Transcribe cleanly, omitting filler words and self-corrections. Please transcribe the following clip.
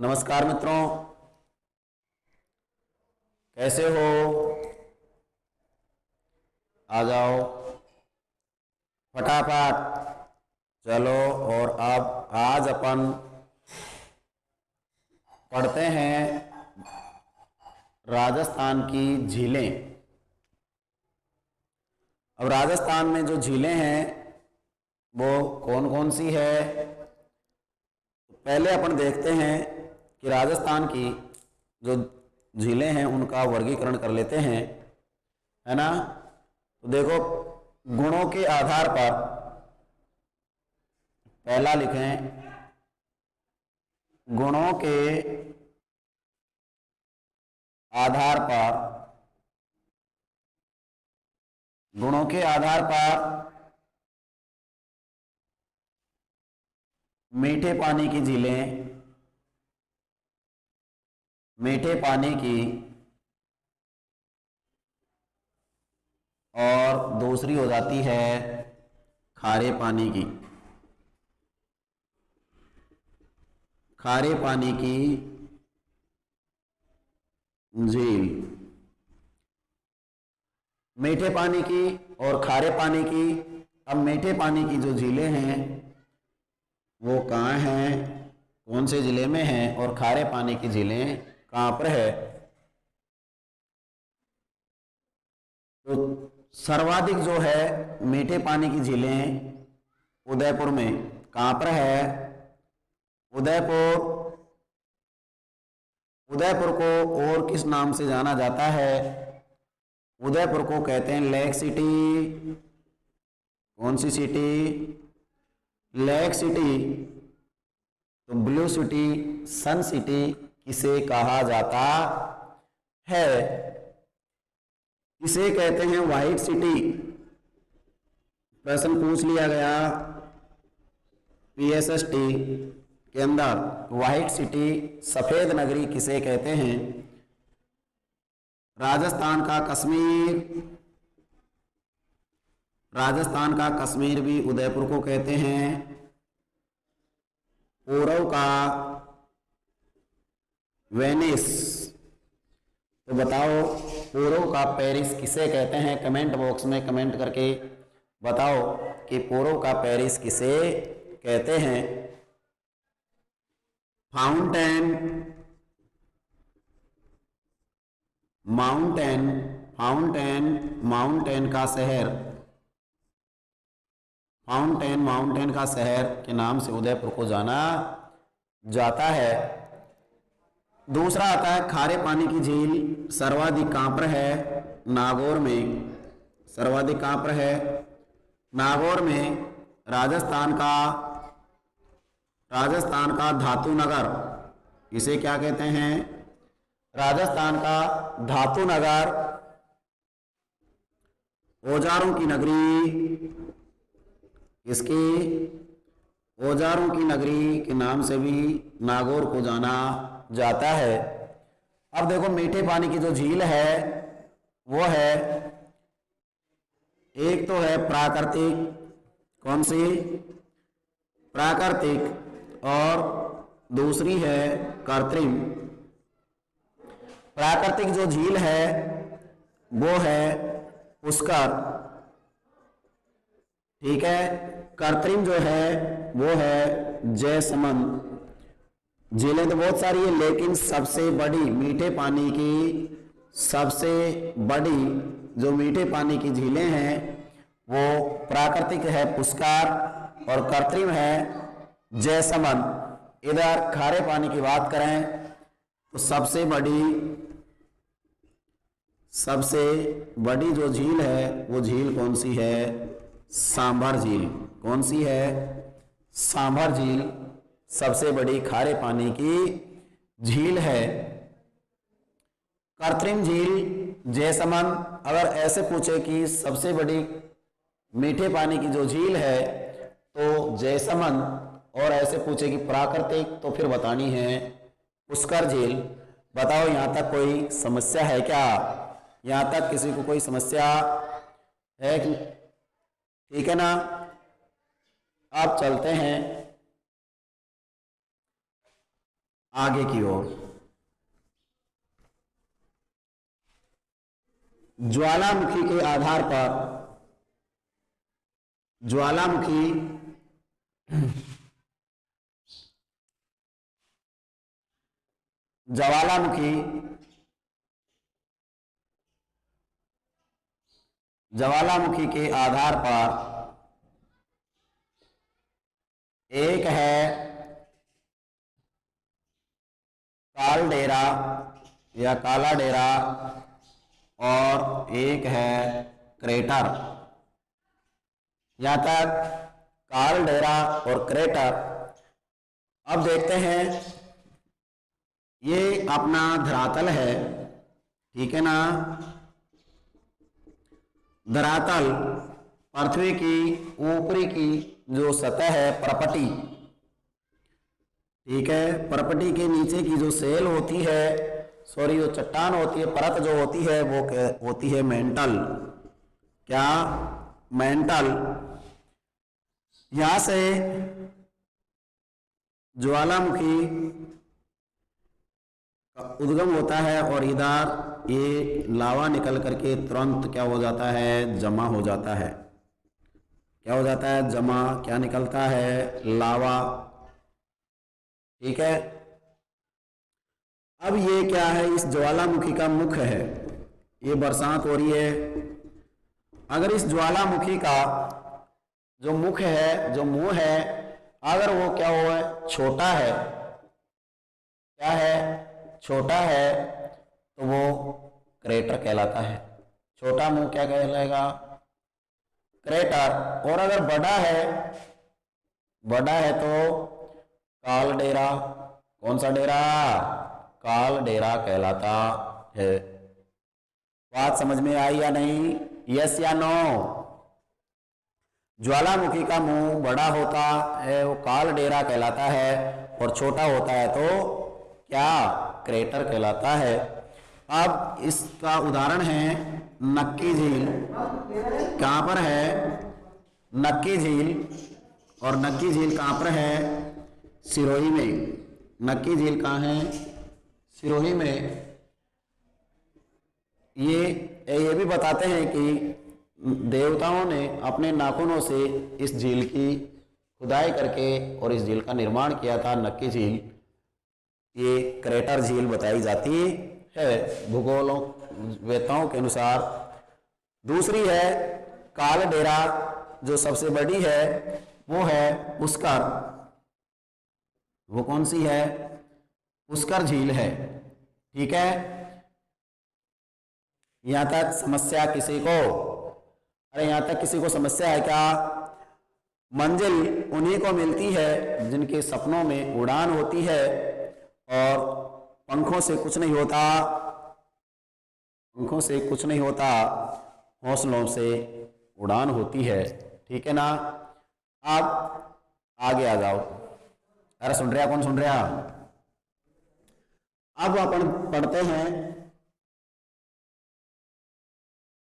नमस्कार मित्रों, कैसे हो? आ जाओ फटाफट। चलो, और अब आज अपन पढ़ते हैं राजस्थान की झीलें। अब राजस्थान में जो झीलें हैं वो कौन कौन सी है, पहले अपन देखते हैं कि राजस्थान की जो झीलें हैं उनका वर्गीकरण कर लेते हैं, है ना। तो देखो, गुणों के आधार पर पहला लिखें, गुणों के आधार पर, गुणों के आधार पर मीठे पानी की झीलें, मीठे पानी की, और दूसरी हो जाती है खारे पानी की, खारे पानी की झील। मीठे पानी की और खारे पानी की। अब मीठे पानी की जो झीलें हैं वो कहाँ हैं, कौन से जिले में हैं, और खारे पानी की झीलें कहाँ पर है। तो सर्वाधिक जो है मीठे पानी की झीलें उदयपुर में। कहाँ पर है? उदयपुर। उदयपुर को और किस नाम से जाना जाता है? उदयपुर को कहते हैं लेक सिटी। कौन सी सिटी? Lake city. तो ब्लू सिटी, सन सिटी किसे कहा जाता है? इसे कहते हैं व्हाइट सिटी। प्रश्न पूछ लिया गया पीएसएसटी के अंदर, व्हाइट सिटी, सफेद नगरी किसे कहते हैं? राजस्थान का कश्मीर, राजस्थान का कश्मीर भी उदयपुर को कहते हैं। पूर्व का वेनिस। तो बताओ, पूर्व का पेरिस किसे कहते हैं? कमेंट बॉक्स में कमेंट करके बताओ कि पूर्व का पेरिस किसे कहते हैं। फाउंटेन, माउंटेन, फाउंटेन माउंटेन का शहर, फाउंटेन माउंटेन का शहर के नाम से उदयपुर को जाना जाता है। दूसरा आता है खारे पानी की झील। सर्वाधिक कहाँ पर है? नागौर में। सर्वाधिक कहाँ पर है? नागौर में। राजस्थान का, राजस्थान का धातु नगर, इसे क्या कहते हैं? राजस्थान का धातु नगर, औजारों की नगरी, इसकी औजारों की नगरी के नाम से भी नागौर को जाना जाता है। अब देखो, मीठे पानी की जो झील है वो है, एक तो है प्राकृतिक, कौन सी? प्राकृतिक, और दूसरी है कृत्रिम। प्राकृतिक जो झील है वो है पुष्कर, ठीक है। कृत्रिम जो है वो है जयसमंद। झीलें तो बहुत सारी है, लेकिन सबसे बड़ी मीठे पानी की, सबसे बड़ी जो मीठे पानी की झीलें हैं वो प्राकृतिक है पुष्कर, और कृत्रिम है जयसमंद। इधर खारे पानी की बात करें तो सबसे बड़ी जो झील है वो झील कौन सी है? सांभर झील। कौन सी है? सांभर झील सबसे बड़ी खारे पानी की झील है। कृत्रिम झील जयसमंद। अगर ऐसे पूछे कि सबसे बड़ी मीठे पानी की जो झील है तो जयसमंद, और ऐसे पूछे कि प्राकृतिक तो फिर बतानी है पुष्कर झील। बताओ, यहां तक कोई समस्या है क्या? यहां तक किसी को कोई समस्या है कि? ठीक है ना। अब चलते हैं आगे की ओर। ज्वालामुखी के आधार पर ज्वालामुखी ज्वालामुखी ज्वालामुखी के आधार पर एक है कालडेरा या काला डेरा और एक है क्रेटर। यहां तक कालडेरा और क्रेटर। अब देखते हैं, ये अपना धरातल है, ठीक है ना। धरातल पृथ्वी की ऊपरी की जो सतह है, परपटी, ठीक है, परपटी के नीचे की जो सेल होती है, सॉरी जो चट्टान होती है, परत जो होती है, वो होती है मेंटल। क्या? मेंटल। यहां से ज्वालामुखी का उद्गम होता है और इधर ये लावा निकल करके तुरंत क्या हो जाता है? जमा हो जाता है। क्या हो जाता है? जमा। क्या निकलता है? लावा। ठीक है। अब ये क्या है? इस ज्वालामुखी का मुख है। ये बरसात हो रही है। अगर इस ज्वालामुखी का जो मुख है, जो मुंह है, अगर वो क्या हुआ? छोटा है। क्या है? छोटा है, तो वो क्रेटर कहलाता है। छोटा मुंह क्या कहलाएगा? क्रेटर। और अगर बड़ा है, बड़ा है तो कालडेरा। कौन सा डेरा? कालडेरा कहलाता है। बात समझ में आई या नहीं? यस या नो? ज्वालामुखी का मुंह बड़ा होता है, वो कालडेरा कहलाता है, और छोटा होता है तो क्या? क्रेटर कहलाता है। अब इसका उदाहरण है नक्की झील। कहां पर है? नक्की झील। और नक्की झील कहां पर है? सिरोही में। नक्की झील कहां है? सिरोही में। ये भी बताते हैं कि देवताओं ने अपने नाखूनों से इस झील की खुदाई करके और इस झील का निर्माण किया था। नक्की झील ये क्रेटर झील बताई जाती है भूगोलों वेताओं के अनुसार। दूसरी है कालडेरा, जो सबसे बड़ी है, वो है पुष्कर। वो कौन सी है? पुष्कर झील है। ठीक है। यहां तक समस्या किसी को? अरे यहां तक किसी को समस्या है क्या? मंजिल उन्हीं को मिलती है जिनके सपनों में उड़ान होती है और पंखों से कुछ नहीं होता। पंखों से कुछ नहीं होता, हौसलों से उड़ान होती है। ठीक है ना। अब आगे आ जाओ। अरे सुन रहा? कौन सुन रहा? अब अपन पढ़ते हैं